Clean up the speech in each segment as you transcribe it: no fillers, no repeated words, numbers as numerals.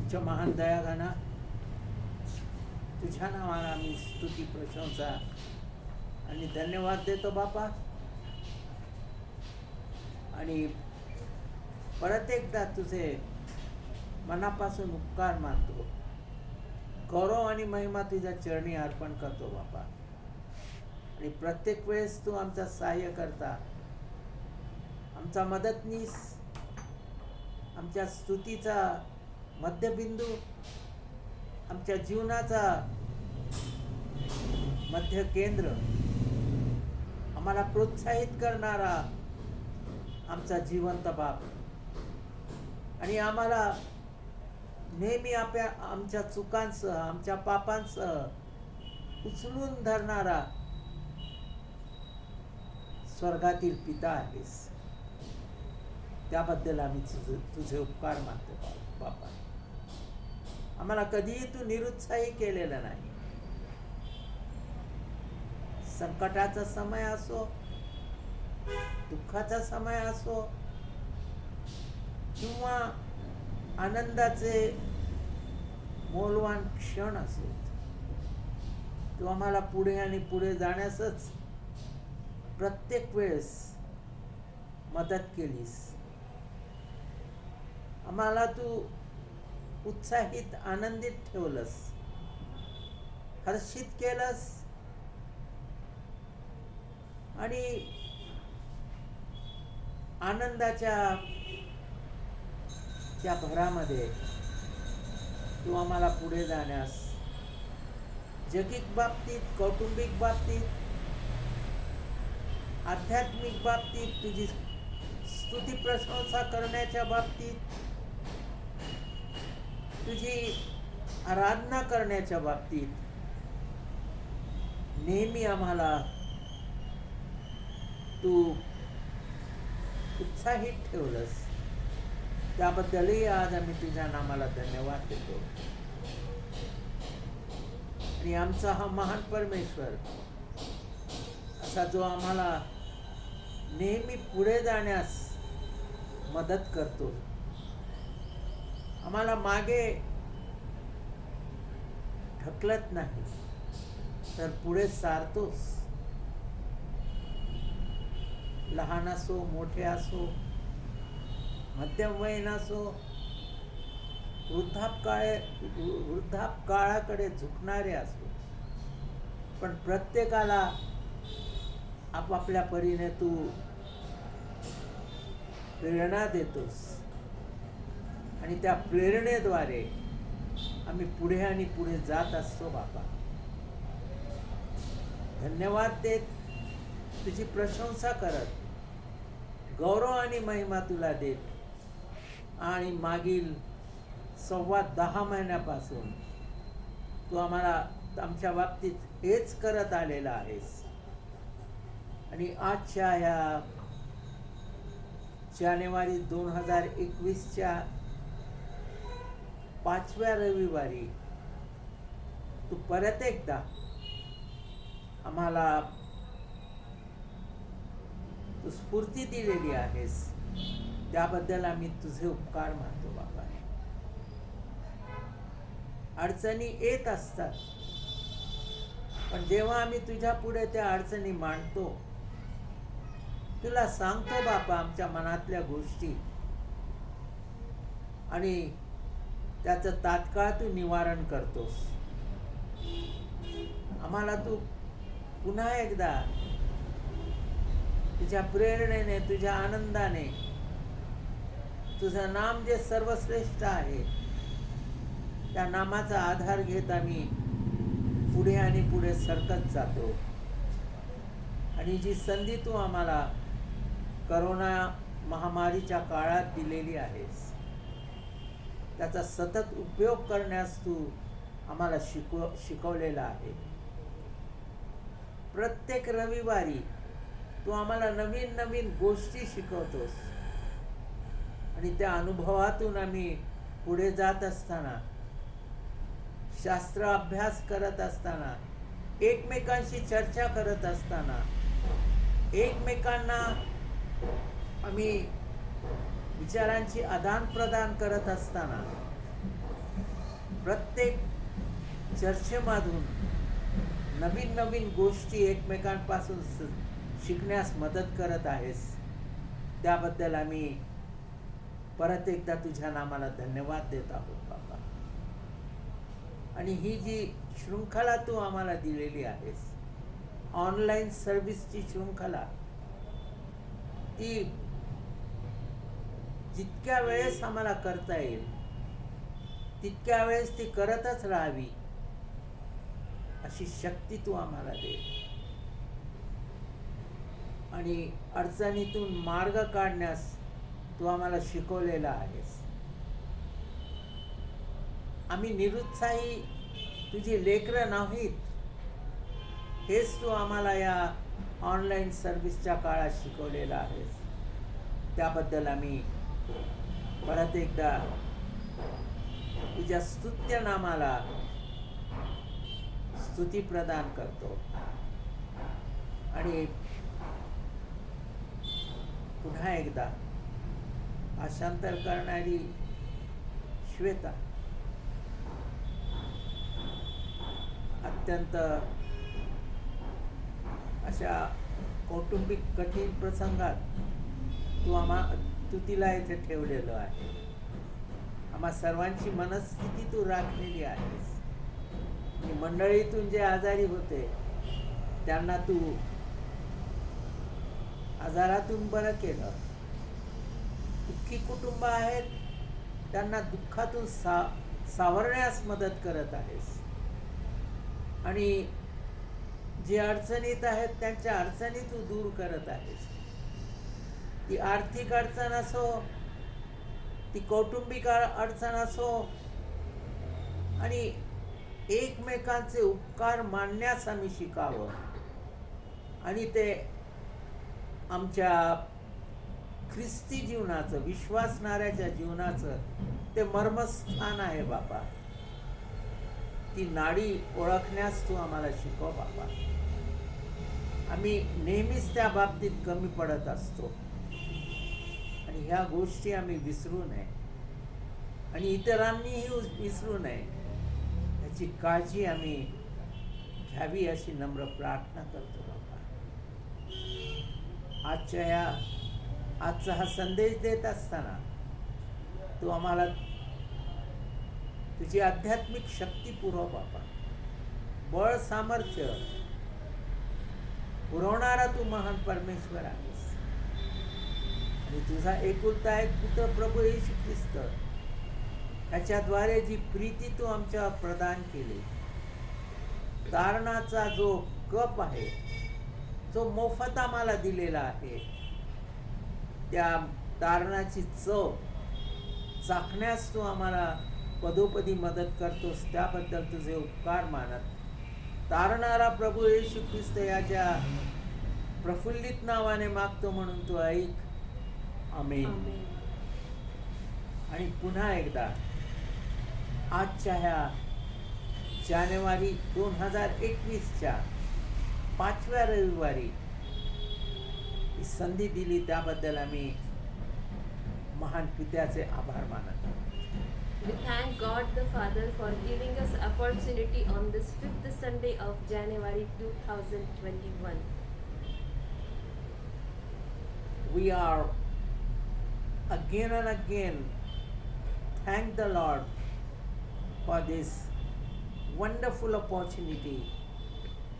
तुझ्या महान दयागाना तुझ्या नावाला आम्ही स्तुती प्रशंसा आणि धन्यवाद देतो बापा. आणि परत एकदा तुझे मनापासून उपकार मानतो. गौरव आणि महिमा तुझ्या चरणी अर्पण करतो बापा. आणि प्रत्येक वेळेस तू आमचा सहाय्य करता, आमचा मदतनीस, आमच्या स्तुतीचा मध्यबिंदू, आमच्या जीवनाचा मध्य केंद्र, आम्हाला प्रोत्साहित करणारा आमचा जिवंत बाप. आणि आम्हाला नेहमी आमच्या चुकांसह, आमच्या पापांसह उचलून धरणारा स्वर्गातील पिता आहेस. त्याबद्दल आम्ही तुझे उपकार मानतो बापा. आम्हाला कधीही तू निरुत्साही केलेला नाही. संकटाचा समय असो, दुःखाचा समय असो किंवा आनंदाचे मौल्यवान क्षण असो, तू आम्हाला पुढे आणि पुढे जाण्यासच प्रत्येक वेळेस मदत केलीस. आम्हाला तू उत्साहित, आनंदित ठेवलंस, हर्षित केलंस. आणि आनंदाच्या त्या भरामध्ये तू आम्हाला पुढे जाण्यास जगिक बाबतीत, कौटुंबिक बाबतीत, आध्यात्मिक बाबतीत, तुझी स्तुती प्रशंसा करण्याच्या बाबतीत, तुझी आराधना करण्याच्या बाबतीत नेहमी आम्हाला तू उत्साहित ठेवलंस. त्याबद्दलही आज आम्ही तुझ्या नामाला धन्यवाद देतो. आणि आमचा हा महान परमेश्वर असा जो आम्हाला नेहमी पुढे जाण्यास मदत करतो, आम्हाला मागे ढकलत नाही तर पुढे सारतोस. लहान असो, मोठे असो, मध्यमवयीन असो, वृद्धापकाळाकडे झुकणारे असो, पण प्रत्येकाला आपापल्या परीने तू प्रेरणा देतोस. आणि त्या प्रेरणेद्वारे आम्ही पुढे आणि पुढे जात असतो बापा. धन्यवाद देत, तुझी प्रशंसा करत, गौरव आणि महिमा तुला देत. आणि मागील 10.25 महिन्यापासून तू आम्हाला आमच्या बाबतीत हेच करत आलेला आहेस. आणि आजच्या या जानेवारी 2021च्या 5व्या रविवारी तू परत एकदा आम्हाला तू स्फूर्ती दिलेली आहेस. त्याबद्दल आम्ही तुझे उपकार मानतो बाबा. अडचणी येत असतात, पण जेव्हा आम्ही तुझ्या पुढे त्या अडचणी मांडतो, तुला सांगतो बापा आमच्या मनातल्या गोष्टी, आणि त्याचं तात्काळ तू निवारण करतोस. आम्हाला तू पुन्हा एकदा तुझ्या प्रेरणेने, तुझ्या आनंदाने, तुझं नाम जे सर्वश्रेष्ठ आहे त्या नामाचा आधार घेत आम्ही पुढे आणि पुढे सरकत जातो. आणि जी संधी तू आम्हाला करोना महामारीच्या काळात दिलेली आहेस, त्याचा सतत उपयोग करण्यास तू आम्हाला शिकवलेला आहे. प्रत्येक रविवारी तू आम्हाला नवीन नवीन गोष्टी शिकवतोस. आणि त्या अनुभवातून आम्ही पुढे जात असताना, शास्त्र अभ्यास करत असताना, एकमेकांशी चर्चा करत असताना, एकमेकांना आम्ही विचारांची आदान प्रदान करत असताना प्रत्येक चर्चेमधून नवीन नवीन गोष्टी एकमेकांपासून शिकण्यास मदत करत आहेस, त्याबद्दल आम्ही परत एकदा तुझ्या नामाला धन्यवाद देत आहोत बाबा. आणि ही जी शृंखला तू आम्हाला दिलेली आहेस, ऑनलाईन सर्व्हिसची शृंखला, ती जितक्या वेळेस आम्हाला करता येईल तितक्या वेळेस ती करतच राहावी अशी शक्ती तू आम्हाला दे. आणि अडचणीतून मार्ग काढण्यास तू आम्हाला शिकवलेला आहेस. आम्ही निरुत्साही तुझी लेकरं नाहीत, हेच तू आम्हाला या ऑनलाईन सर्व्हिसच्या काळात शिकवलेलं आहेस. त्याबद्दल आम्ही परत एकदा तुझ्या स्तुत्य नामाला स्तुती प्रदान करतो. आणि पुन्हा एकदा भाषांतर करणारी श्वेता अत्यंत अशा कौटुंबिक कठीण प्रसंगात तू तिला इथे ठेवलेलं आहे. आम्हा सर्वांची मनस्थिती तू राखलेली आहेस. मंडळीतून जे आजारी होते त्यांना तू आजारातून बरं केलं. दुःखी कुटुंब आहेत त्यांना दुःखातून सावरण्यास मदत करत आहेस. आणि जे अडचणीत आहेत त्यांच्या अडचणी तू दूर करत आहेस. ती आर्थिक अडचण असो, ती कौटुंबिक अडचण असो, आणि एकमेकांचे उपकार मानण्यास आम्ही शिकावं. आणि ते आमच्या ख्रिस्ती जीवनाचं, विश्वासणाऱ्याच्या जीवनाचं ते मर्मस्थान आहे बाबा. ती नाडी ओळखण्यास तू आम्हाला शिकव बाबा. आम्ही नेहमीच त्या बाबतीत कमी पडत असतो आणि ह्या गोष्टी आम्ही विसरू नये आणि इतरांनीही विसरू नये याची काळजी आम्ही घ्यावी अशी नम्र प्रार्थना करतो बाबा. आजचा हा संदेश देत असताना तू आम्हाला तुझी आध्यात्मिक शक्ती पुरव बाबा. बळ सामर्थ्य पुरवणारा तू महान परमेश्वर आहेस. आणि तुझा एकुलता एक पुत्र प्रभू येशू ख्रिस्त याच्याद्वारे जी प्रीती तू आमच्यावर प्रदान केली, तारणाचा जो कप आहे, जो मोफत आम्हाला दिलेला आहे, त्या तारणाची चव चाखण्यास तू आम्हाला पदोपदी मदत करतोस. त्याबद्दल तुझे उपकार मानत तारणारा प्रभू येशू ख्रिस्त याच्या प्रफुल्लित नावाने मागतो म्हणून तू ऐक. आमेन. आणि पुन्हा एकदा आजच्या ह्या जानेवारी 2021च्या 5व्या रविवारी ही संधी दिली त्याबद्दल आम्ही महान पित्याचे आभार मानत आहोत. We thank God the Father for giving us opportunity on this 5th Sunday of January 2021. We are again and again thank the Lord for this wonderful opportunity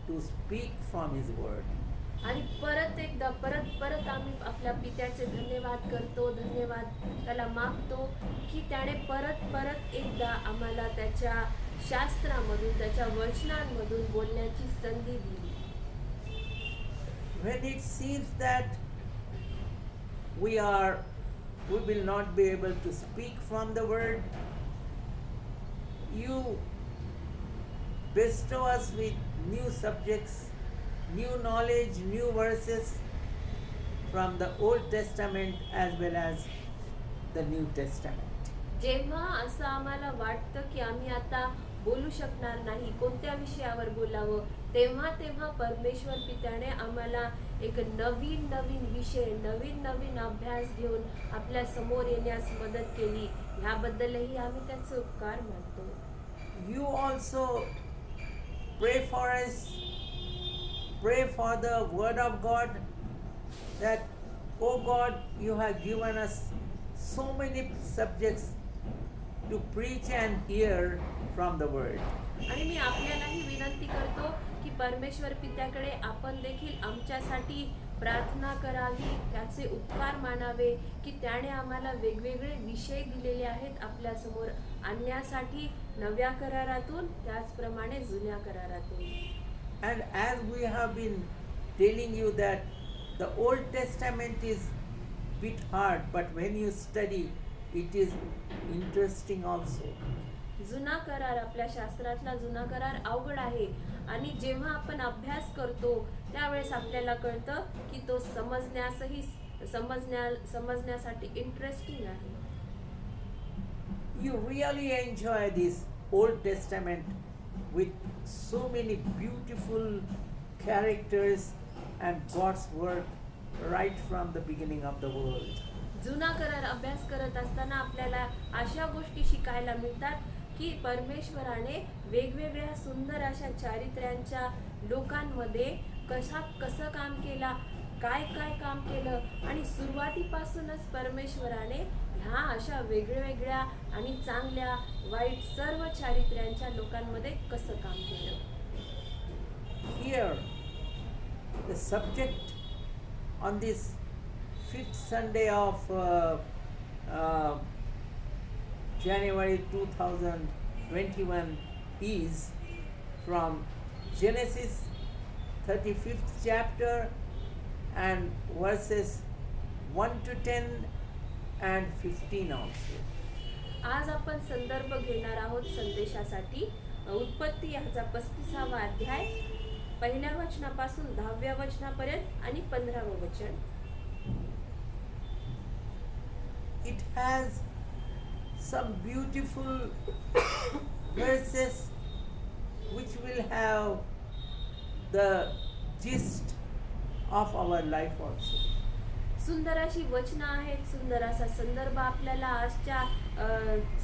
to speak from His Word. आणि परत एकदा परत आम्ही आपल्या पित्याचे धन्यवाद करतो, धन्यवाद त्याला मागतो की त्याने परत एकदा आम्हाला त्याच्या शास्त्रामधून, त्याच्या वचनांमधून बोलण्याची संधी दिली. When it seems that we will not be able to speak from the Word, you bestow us with new subjects, new knowledge, new verses from the Old Testament as well as the New Testament. जेव्हा असं आम्हाला वाटतं की आम्ही आता बोलू शकणार नाही, कोणत्या विषयावर बोलावं, तेव्हा परमेश्वर पित्याने आम्हाला एक नवीन विषय, नवीन अभ्यास घेऊन आपल्या समोर येण्यास मदत केली. ह्याबद्दलही आम्ही त्याचे उपकार मानतो. you also pray for us, pray for the Word of God, that, oh God, you have given us so many subjects to preach and hear from the Word. आणि मी आपल्यालाही विनंती करतो की परमेश्वर पित्याकडे आपण देखील आमच्यासाठी प्रार्थना करावी, त्याचे उपकार मानावे की त्याने आम्हाला वेगवेगळे विषय दिलेले आहेत आपल्या समोर आणण्यासाठी, नव्या करारातून त्याचप्रमाणे जुन्या करारातून. And as we have been telling you that the Old Testament is bit hard, but when you study, it is interesting also. जुना करार, आपल्या शास्त्रातला जुना करार अवघड आहे आणि जेव्हा आपण अभ्यास करतो त्यावेळेस आपल्याला कळतं की तो समजण्यासाठी इंटरेस्टिंग आहे. You really enjoy this Old Testament with so many beautiful characters and God's work right from the beginning of the world. जुना करार अभ्यास करत असताना आपल्याला अशा गोष्टी शिकायला मिळतात की परमेश्वराने वेगवेगळ्या सुंदर अशा चारित्र्यांच्या लोकांमध्ये कसं काम केला, काय काम केलं आणि सुरुवातीपासूनच परमेश्वराने ह्या अशा वेगवेगळ्या आणि चांगल्या वाईट सर्व चारित्र्यांच्या लोकांमध्ये कसं काम केलं. Here, the subject on this fifth Sunday of January 2021 is from Genesis 35th chapter and verses 1 to 10 and 15 also. आज आपण संदर्भ घेणार आहोत संदेशासाठी उत्पत्ती ह्याचा 35वा अध्याय पहिल्या वचनापासून 10व्या वचनापर्यंत आणि 15वं वचन. It has some beautiful verses which will have the gist of our life also. सुंदर अशी वचनं आहेत, सुंदर असा संदर्भ आपल्याला आजच्या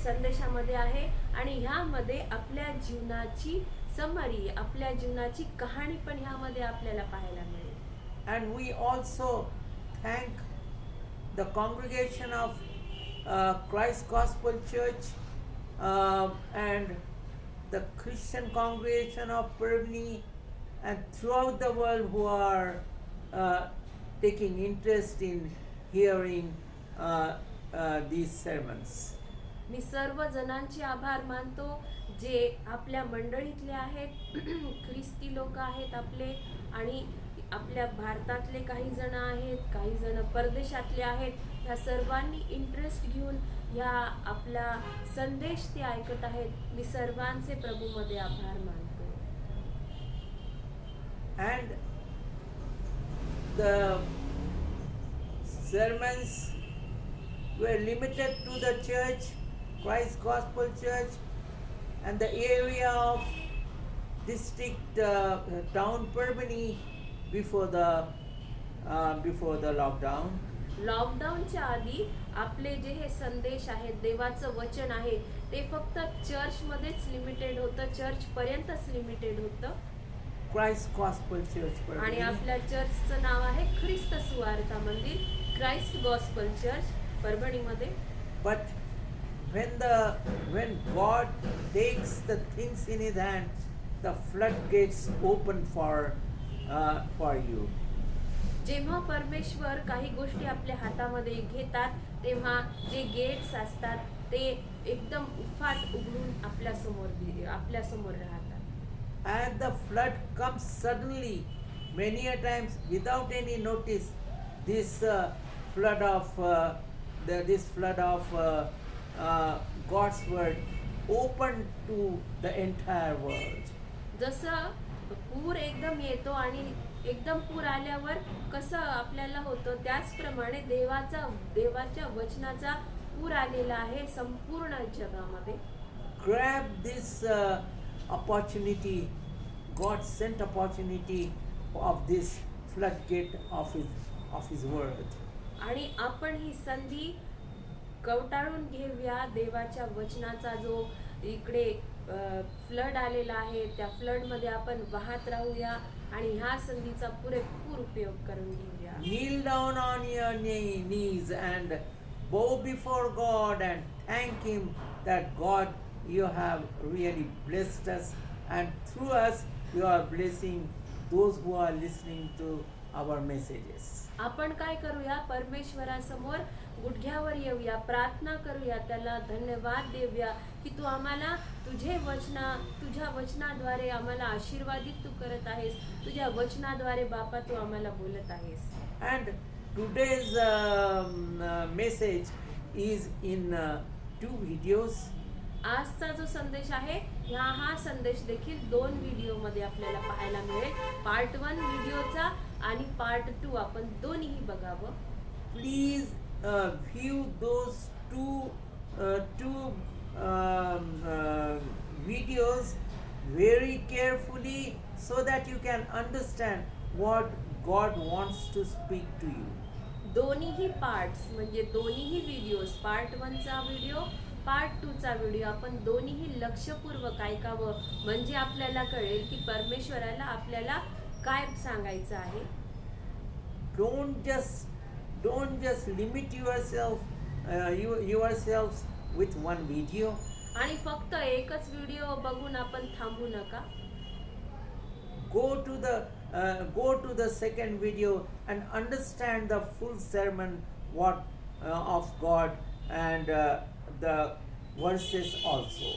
संदेशामध्ये आहे आणि ह्यामध्ये आपल्या जीवनाची समरी, आपल्या जीवनाची कहाणी पण ह्यामध्ये आपल्याला पाहायला मिळेल. And we also thank the congregation of Christ Gospel Church and the Christian congregation of Perbni and throughout the world who are taking interest in hearing these sermons. मी सर्व जणांचे आभार मानतो जे आपल्या मंडळीतले आहेत, ख्रिस्ती लोक आहेत आपले आणि आपल्या भारतातले काही जण आहेत, काही जण परदेशातले आहेत. ह्या सर्वांनी इंटरेस्ट घेऊन ह्या आपला संदेश ते ऐकत आहेत. मी सर्वांचे प्रभूमध्ये आभार मानतो. And the sermons were limited to the church, Christ Gospel Church, and the area of district town Perbani before the lockdown. लॉकडाऊनच्या आधी आपले जे हे संदेश आहेत, देवाचं वचन आहे, ते फक्त चर्चमध्येच लिमिटेड होतं, चर्चपर्यंतच लिमिटेड होतं. Christ Gospel Church आणि Perbani. आपल्या चर्चचं नाव आहे ख्रिस्त सुवार्ता मंदिर, क्राइस्ट गॉस्पल चर्च परभणीमध्ये. But when God takes the things in His hand, the floodgates open for you. जेव्हा परमेश्वर काही गोष्टी आपल्या हातामध्ये घेतात तेव्हा जे गेट्स असतात ते एकदम उफाट उघडून आपल्या समोर राहतात. And the flood comes suddenly, many a times without any notice. This flood of God's word opened to the entire world. जसं पूर एकदम येतो आणि एकदम पूर आल्यावर कसं आपल्याला होतं त्याचप्रमाणे देवाच्या वचनाचा पूर आलेला आहे संपूर्ण जगामध्ये. Grab this opportunity, God sent opportunity of this floodgate of his word. आणि आपण ही संधी कवटाळून घेऊया. देवाच्या वचनाचा जो इकडे फ्लड आलेला आहे, त्या फ्लडमध्ये आपण वाहत राहूया आणि ह्या संधीचा पुरेपूर उपयोग करून घेऊया. Kneel down on your knees and bow before God and thank Him that God, you have really blessed us, and through us you are blessing those who are listening to our messages. आपण काय करूया, परमेश्वरासमोर गुडघ्यावर येऊया, प्रार्थना करूया, त्याला धन्यवाद देऊया की तू आम्हाला तुझ्या वचनाद्वारे आम्हाला आशीर्वादित तू करत आहेस, तुझ्या वचनाद्वारे बापा तू आम्हाला बोलत आहेस. And today's message is in 2 videos. आजचा जो संदेश आहे हा संदेश देखील 2 व्हिडिओमध्ये आपल्याला पाहायला मिळेल. पार्ट 1 व्हिडिओचा आणि पार्ट 2 आपण दोन्हीही बघावं. Please view those two videos very carefully so that you can understand what God wants to speak to you. दोन्हीही पार्ट्स म्हणजे दोन्हीही व्हिडिओज, पार्ट 1 चा व्हिडिओ, पार्ट 2 चा व्हिडिओ आपण दोन्हीही लक्षपूर्वक ऐकावं, म्हणजे आपल्याला कळेल की परमेश्वराला आपल्याला काय सांगायचं आहे. Don't just limit yourselves with one video. आणि फक्त एकच व्हिडिओ बघून आपण थांबू नका. Go to the second video and understand the full sermon of God and the verses also.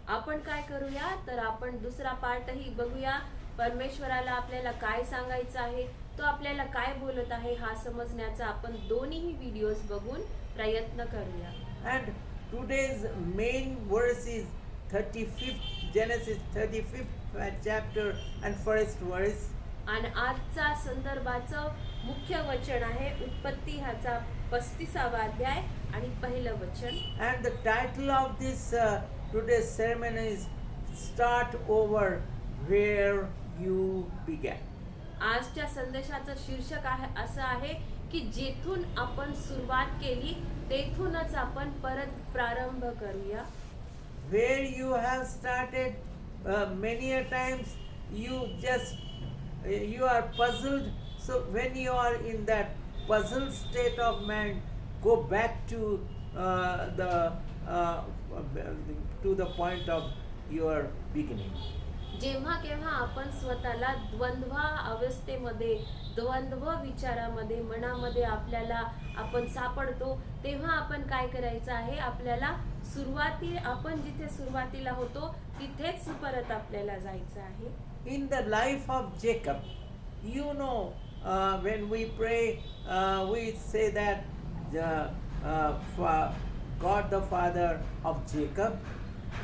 आपण काय करूया तर आपण दुसरा पार्टही बघूया. परमेश्वराला आपल्याला काय सांगायचं आहे, तो आपल्याला काय बोलत आहे हा समजण्याचा आपण दोन्हीही व्हिडिओज बघून प्रयत्न करूया. And today's main verse is 35th Genesis 35th chapter and first verse. आणि आजचा संदर्भाचं मुख्य वचन आहे उत्पत्ती ह्याचा 35वा अध्याय आणि पहिलं वचन. And the title of this today's sermon is Start Over Where You Began. आजच्या संदेशाचं शीर्षक असं आहे की जेथून आपण सुरुवात केली तेथूनच आपण परत प्रारंभ करूया. Where you have started many a times you are puzzled, so when you are in that puzzled state of mind, go back to the point of your beginning. जेव्हा केव्हा आपण स्वतःला द्वंद्व अवस्थेमध्ये, द्वंद्व विचारामध्ये, मनामध्ये आपण सापडतो, तेव्हा आपण काय करायचं आहे, आपल्याला आपण जिथे सुरुवातीला होतो तिथेच परत आपल्याला जायचं आहे. In the life of Jacob, when we pray, we say that God the Father of Jacob.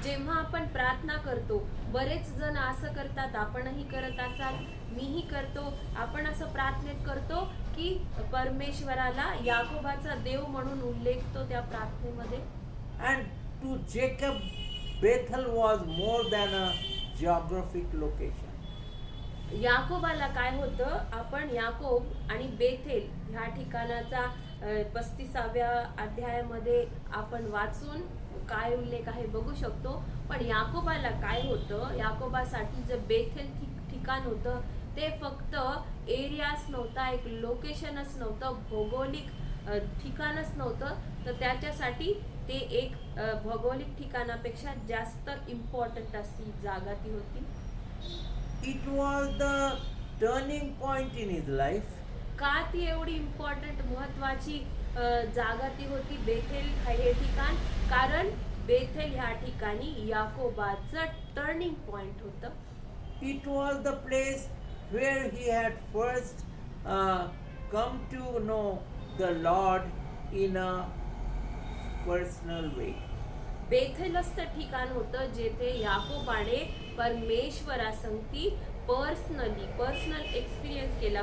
जेव्हा आपण प्रार्थना करतो, बरेच जण असं करतात, आपणही करत असाल, मीही करतो, आपण असं प्रार्थनेत करतो की परमेश्वराला याकोबाचा देव म्हणून उल्लेखतो त्या प्रार्थनेमध्ये. And to Jacob, Bethel was more than a geographic location. याकोबाला काय होतं, आपण याकोब आणि बेथेल ह्या ठिकाणाचा 35व्या अध्यायामध्ये आपण वाचून काय उल्लेख आहे बघू शकतो. पण याकोबाला काय होतं, याकोबासाठी जे बेथेल ठिकाण होतं ते फक्त एरियाच नव्हता, एक लोकेशनच नव्हतं, भौगोलिक ठिकाणच नव्हतं, तर त्याच्यासाठी ते एक भौगोलिक ठिकाणापेक्षा जास्त इम्पॉर्टंट अशी जागा ती होती. It was the turning point in his life. का ती एवढी इम्पॉर्टंट महत्वाची जागा ती होती बेथेल हे ठिकाण, कारण बेथेल ह्या ठिकाणी याकोबाचं टर्निंग पॉइंट होतं. It was the place where he had first come to know the Lord in a personal way. बेथेलच ते ठिकाण होतं जेथे याकोबाने परमेश्वरासंगती पर्सनल एक्सपिरियन्स केला,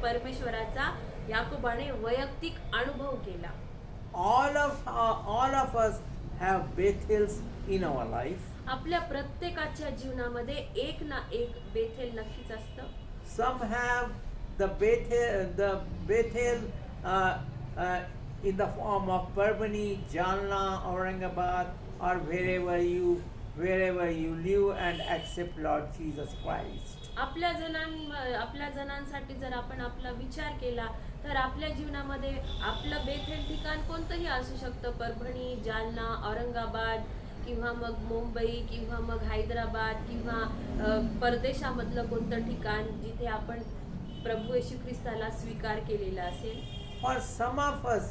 परमेश्वराचा याकोबाने वैयक्तिक अनुभव केला. All of us have Bethels in our life. आपल्या प्रत्येकाच्या जीवनामध्ये एक ना एक बेथेल नक्कीच असतं. Some have the Bethel in the form of Parbhani, Jalna, Aurangabad, or wherever you live and accept Lord Jesus Christ. आपल्या जणांसाठी जर आपण आपला विचार केला तर आपल्या जीवनामध्ये आपलं बेथेल ठिकाण कोणतंही असू शकतं. परभणी, जालना, औरंगाबाद किंवा मग मुंबई किंवा मग हैदराबाद किंवा परदेशामधलं कोणतं ठिकाण जिथे आपण प्रभू येशू ख्रिस्ताला स्वीकार केलेला असेल. For some of us,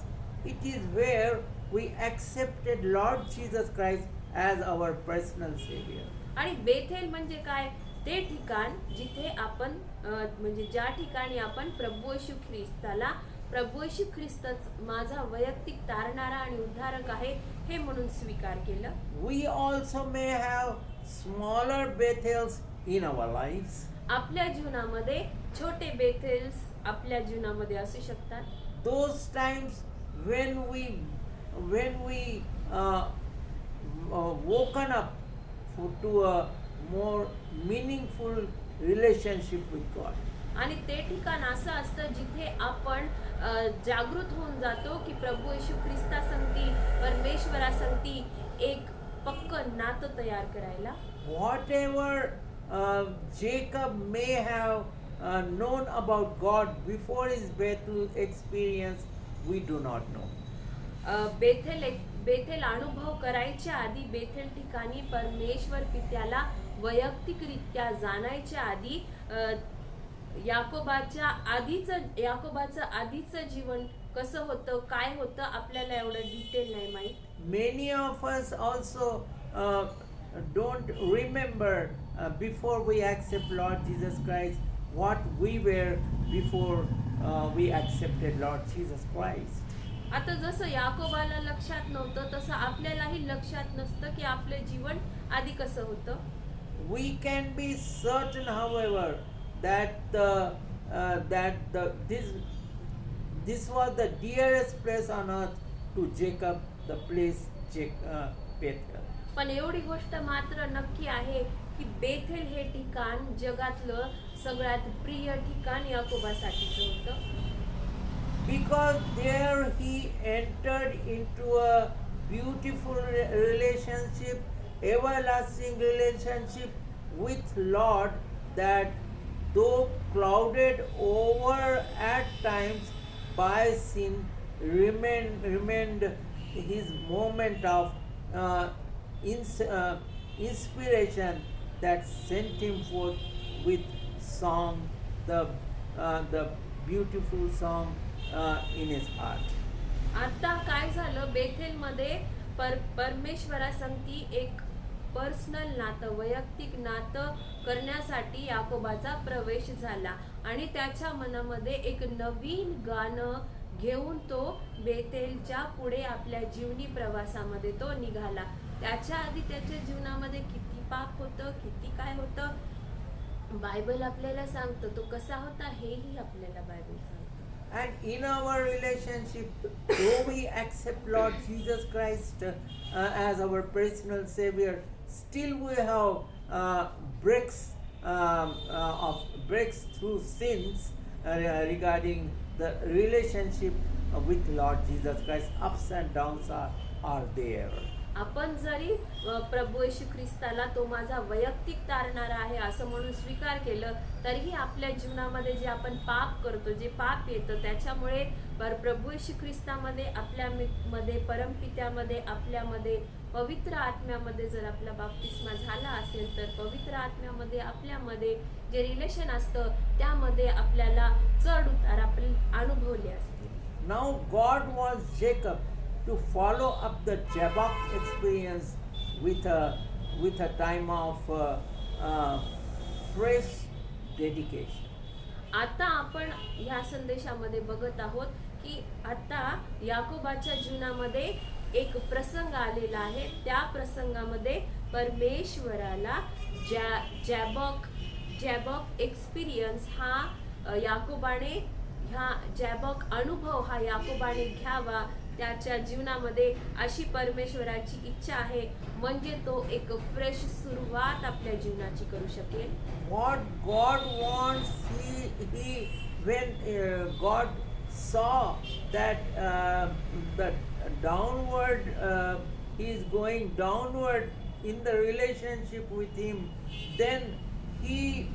it is where we accepted Lord Jesus Christ as our personal Savior. आणि बेथेल म्हणजे काय? ते ठिकाण जिथे आपण म्हणजे ज्या ठिकाणी आपण प्रभू येशू ख्रिस्ताला प्रभू येशू ख्रिस्तच माझा वैयक्तिक तारणारा आणि उद्धारक आहे हे म्हणून स्वीकार केलं. We also may have smaller Bethels in our lives. आपल्या जीवनामध्ये छोटे बेथेल्स आपल्या जीवनामध्ये असू शकतात. Those times when we woken up to a more meaningful relationship with God. आणि ते ठिकाण असं असतं जिथे आपण जागृत होऊन जातो की प्रभू येशू ख्रिस्ता संगती परमेश्वरा संगती एक पक्क नातं तयार करायला. Whatever Jacob may have known about God before his Bethel experience, we do not know. बेथेल अनुभव करायच्या आधी बेथेल ठिकाणी परमेश्वर पित्याला वैयक्तिकरित्या जाणायच्या आधी याकोबाचं आधीचं जीवन कसं होतं काय होतं आपल्याला एवढं डिटेल नाही माहित. Many of us also don't remember before we accept Lord Jesus Christ what we were before we accepted Lord Jesus Christ. आता जसं याकोबाला लक्षात नव्हतं तसं आपल्यालाही लक्षात नसतं की आपलं जीवन आधी कसं होतं. We can be certain, however, that this was the dearest place on earth to Jacob, the place Bethel. पण एवढी गोष्ट मात्र नक्की आहे की बेथेल हे ठिकाण जगातलं सगळ्यात प्रिय ठिकाण याकोबासाठीचं होतं. Because there he entered into a beautiful relationship, everlasting relationship with Lord, that though clouded over at times by sin, remained his moment of inspiration that sent him forth with song, the beautiful song in his heart. आता काय झालं बेथेलमध्ये परमेश्वरा संगती एक personal नातं वैयक्तिक नातं करण्यासाठी याकोबाचा प्रवेश झाला आणि त्याच्या मनामध्ये एक नवीन गाणं घेऊन तो बेथेलच्या पुढे आपल्या जीवनी प्रवासामध्ये तो निघाला. त्याच्या आधी त्याच्या जीवनामध्ये किती पाप होतं किती काय होतं बायबल आपल्याला सांगतं. तो कसा होता हेही आपल्याला बायबल सांगतं. And in our relationship, though we accept Lord Jesus Christ as our personal Savior, still we have breaks through sins regarding the relationship with Lord Jesus Christ. Ups and downs are there. आपण जरी प्रभू येशू ख्रिस्ताला तो माझा वैयक्तिक तारणारा आहे असं म्हणून स्वीकार केलं तरीही आपल्या जीवनामध्ये जे आपण पाप करतो जे पाप येतं त्याच्यामुळे प्रभू येशू ख्रिस्तामध्ये आपल्यामध्ये परमपित्यामध्ये आपल्यामध्ये पवित्र आत्म्यामध्ये जर आपला बाप्तिस्मा झाला असेल तर पवित्र आत्म्यामध्ये आपल्यामध्ये जे रिलेशन असतं त्यामध्ये आपल्याला चढ उतार आपण अनुभवले असतील. Now God wants Jacob to follow up the Jabbok experience with a time of fresh dedication. आता आपण ह्या संदेशामध्ये बघत आहोत की आता याकोबाच्या जीवनामध्ये एक प्रसंग आलेला आहे. त्या प्रसंगामध्ये परमेश्वराला जॅबॉक एक्सपिरियन्स हा याकोबाने ह्या जॅबॉक अनुभव हा याकोबाने घ्यावा. त्याच्या जीवनामध्ये अशी परमेश्वराची इच्छा आहे म्हणजे तो एक फ्रेश सुरुवात आपल्या जीवनाची करू शकेल. What God wants, when God saw that the downward he is going downward in the relationship with him, then he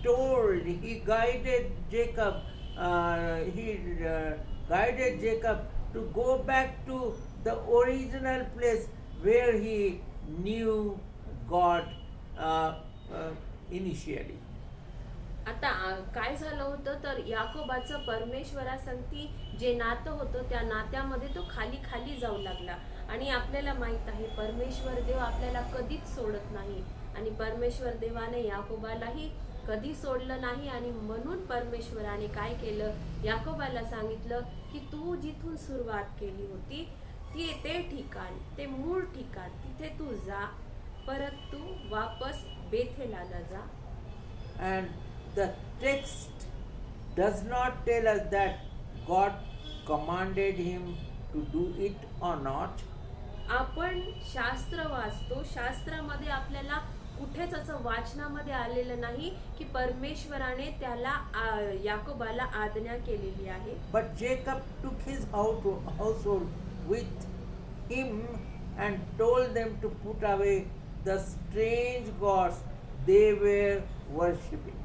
told, he guided Jacob, guided Jacob to go back to the original place where he knew God initially. आता काय झालं होतं तर याकोबाचं परमेश्वरासंगती जे नातं होतं त्या नात्यामध्ये तो खाली खाली जाऊ लागला. आणि आपल्याला माहित आहे परमेश्वर देव आपल्याला कधीच सोडत नाही आणि परमेश्वर देवाने याकोबालाही कधी सोडलं नाही. आणि म्हणून परमेश्वराने काय केलं, याकोबाला सांगितलं की तू जिथून सुरुवात केली होती ते ठिकाण, ते मूळ ठिकाण, तिथे तू जा, परत तू वापस बेथेलाला जा. And the text does not tell us that God commanded him to do it or not. आपण शास्त्र वाचतो, शास्त्रामध्ये आपल्याला कुठेच असं वाचनामध्ये आलेलं नाही की परमेश्वराने त्याला याकोबाला आज्ञा केलेली आहे. But Jacob took his household with him and told them to put away the strange gods they were worshipping.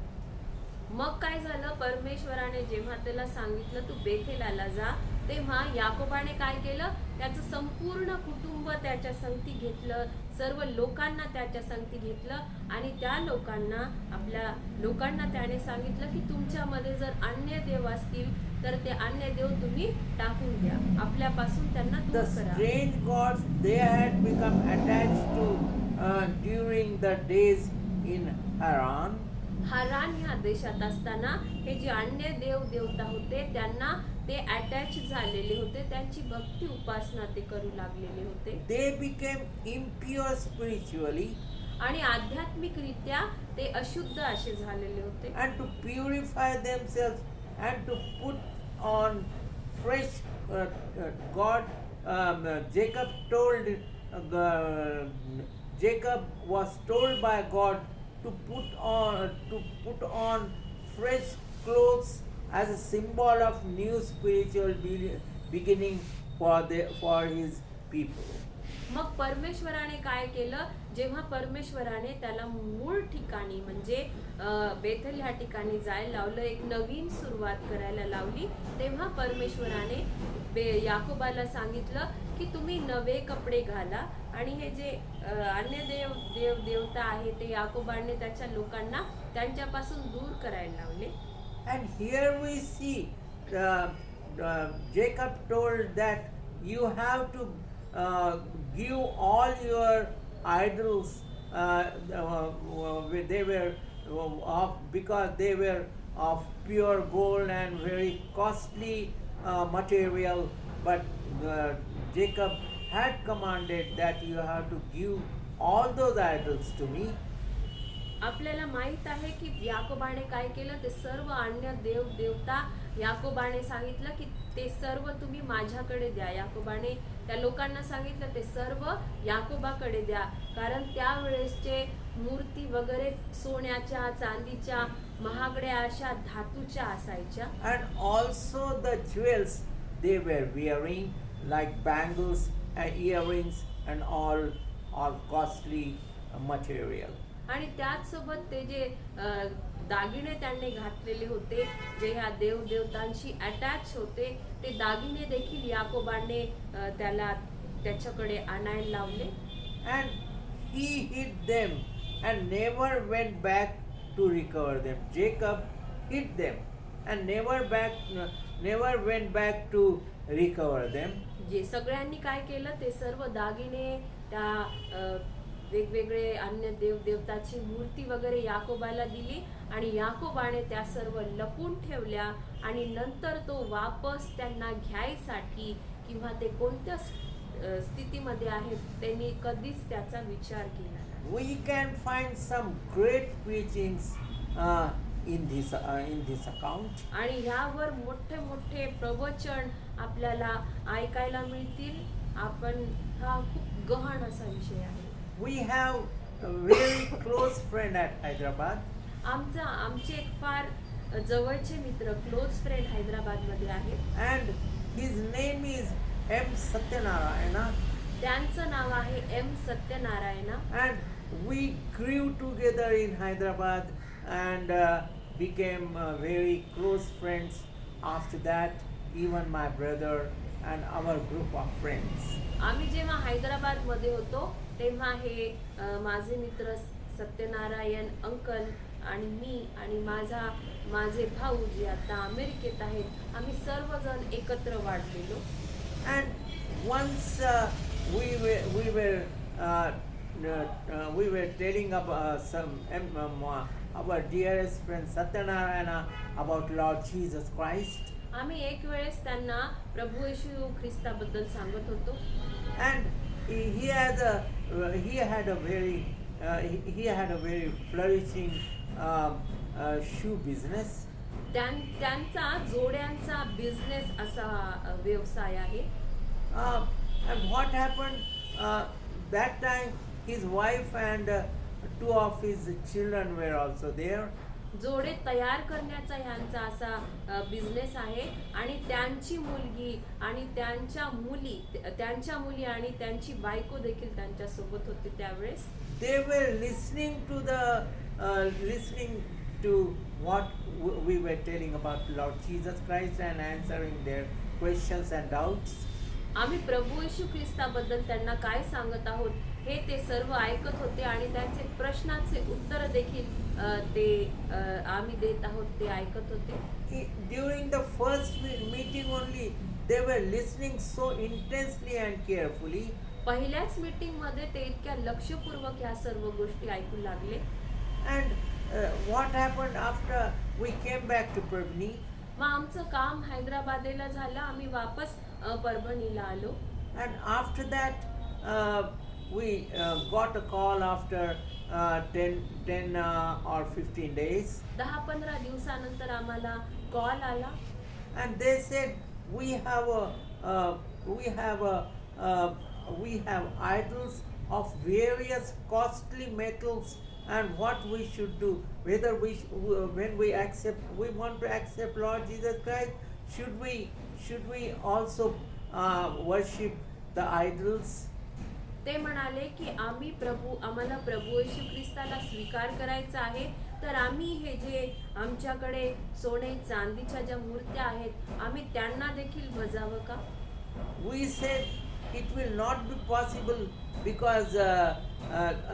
मग काय झालं, परमेश्वराने जेव्हा त्याला सांगितलं तू बेथेलाला जा, तेव्हा याकोबाने काय केलं, त्याचं संपूर्ण कुटुंब त्याच्या संगती घेतलं, सर्व लोकांना त्याच्या संगती घेतलं आणि त्या लोकांना, आपल्या लोकांना त्याने सांगितलं की तुमच्यामध्ये जर अन्य देव असतील तर ते अन्य देव तुम्ही टाकून द्या, आपल्यापासून त्यांना The दूर करा. strange gods they had become attached to during the days in Haran. हारान ह्या देशात असताना हे जे अन्य देव देवता होते त्यांना ते अटॅच झालेले होते, त्यांची भक्ती उपासना ते करू लागलेले होते. They became impure spiritually, आणि आध्यात्मिकरित्या ते अशुद्ध असे झालेले होते. and to purify themselves and to put on fresh Jacob was told by God to put on fresh clothes as a symbol of new spiritual beginning for his people. मग परमेश्वराने काय केलं, जेव्हा परमेश्वराने त्याला मूळ ठिकाणी म्हणजे बेथेल ह्या ठिकाणी जायला लावलं, एक नवीन सुरुवात करायला लावली, तेव्हा परमेश्वराने याकोबाला सांगितलं की तुम्ही नवे कपडे घाला. आणि हे जे अन्य देवता आहे ते याकोबाने त्याच्या लोकांना त्यांच्यापासून दूर करायला लावले. And here we see Jacob told that you have to give all your idols, they were because they were of pure gold and very costly material, but Jacob had commanded that you have to give all those idols to me. आपल्याला माहित आहे की याकोबाने काय केलं, ते सर्व अन्य देवता याकोबाने सांगितलं की ते सर्व तुम्ही माझ्याकडे द्या. याकोबाने त्या लोकांना सांगितलं ते सर्व याकोबाकडे द्या, कारण त्यावेळेसचे मूर्ती वगैरे सोन्याच्या, चांदीच्या, महागड्या अशा धातूच्या असायच्या. And also the jewels they were wearing, like bangles and earrings and all costly material. आणि त्याचसोबत ते जे दागिने त्यांनी घातलेले होते, जे ह्या देवतांशी अटॅच होते, ते दागिने देखील याकोबाने त्याच्याकडे आणायला लावले. And he hid them and never went back to recover them. Jacob hid them and never went back to recover them. जे सगळ्यांनी काय केलं, ते सर्व दागिने, त्या वेगवेगळे अन्य देवताची मूर्ती वगैरे याकोबाला दिली आणि याकोबाने त्या सर्व लपून ठेवल्या. आणि नंतर तो वापस त्यांना घ्यायसाठी किंवा ते कोणत्या स्थितीमध्ये आहेत त्यांनी कधीच त्याचा विचार केला नाही. We can find some great preachings in this account. आणि ह्यावर मोठे मोठे प्रवचन आपल्याला ऐकायला मिळतील. हा खूप गहन असा विषय आहे. We have a very close friend at Hyderabad. आमचे एक फार जवळचे मित्र, क्लोज फ्रेंड हैदराबाद मध्ये आहेत. And his name is M. Satyanarayana. त्यांचं नाव आहे M Satyanarayana. And we grew together in Hyderabad and became very close friends after that, even my brother and our group of friends. आम्ही जेव्हा हैदराबादमध्ये होतो तेव्हा हे माझे मित्र सत्यनारायण अंकल आणि मी आणि माझे भाऊ जे आता अमेरिकेत आहेत, आम्ही सर्वजण एकत्र वाढलेलो. And once we were telling about our dearest friend Satyanarayana about Lord Jesus Christ, आम्ही एक वेळेस त्यांना प्रभू येशू ख्रिस्ताबद्दल सांगत होतो. and he had a very flourishing shoe business. त्यांचा जोड्यांचा बिझनेस असा व्यवसाय आहे. And what happened that time, his wife and two of his children were also there. जोडे तयार करण्याचा ह्यांचा असा बिझनेस आहे आणि त्यांची मुलगी आणि त्यांच्या मुली आणि त्यांची बायको देखील त्यांच्या सोबत होती त्यावेळेस. They were listening to what we were telling about Lord Jesus Christ and answering their questions and doubts. आम्ही प्रभू येशू ख्रिस्ताबद्दल त्यांना काय सांगत आहोत हे ते सर्व ऐकत होते आणि त्यांचे प्रश्नाचे उत्तर देखील आम्ही देत आहोत ते ऐकत होते. During the first meeting only, they were listening so intensely and carefully. पहिल्याच मीटिंग मध्ये ते इतक्या लक्षपूर्वक ह्या सर्व गोष्टी ऐकू लागले. And what happened after we came back to Parvani? मग आमचं काम हैदराबादेला झालं, आम्ही वापस परभणीला आलो. And after that, we got a call after 10 or 15 days. 10-15 दिवसानंतर आम्हाला कॉल आला. And they said, we have idols of various costly metals, and what we should do, whether when we want to accept Lord Jesus Christ, should we also worship the idols? ते म्हणाले की आम्हाला प्रभू येशू ख्रिस्ताला स्वीकार करायचा आहे, तर आम्ही हे जे आमच्याकडे सोने चांदीच्या ज्या मूर्त्या आहेत आम्ही त्यांना देखील भजावं का? We said it will not be possible because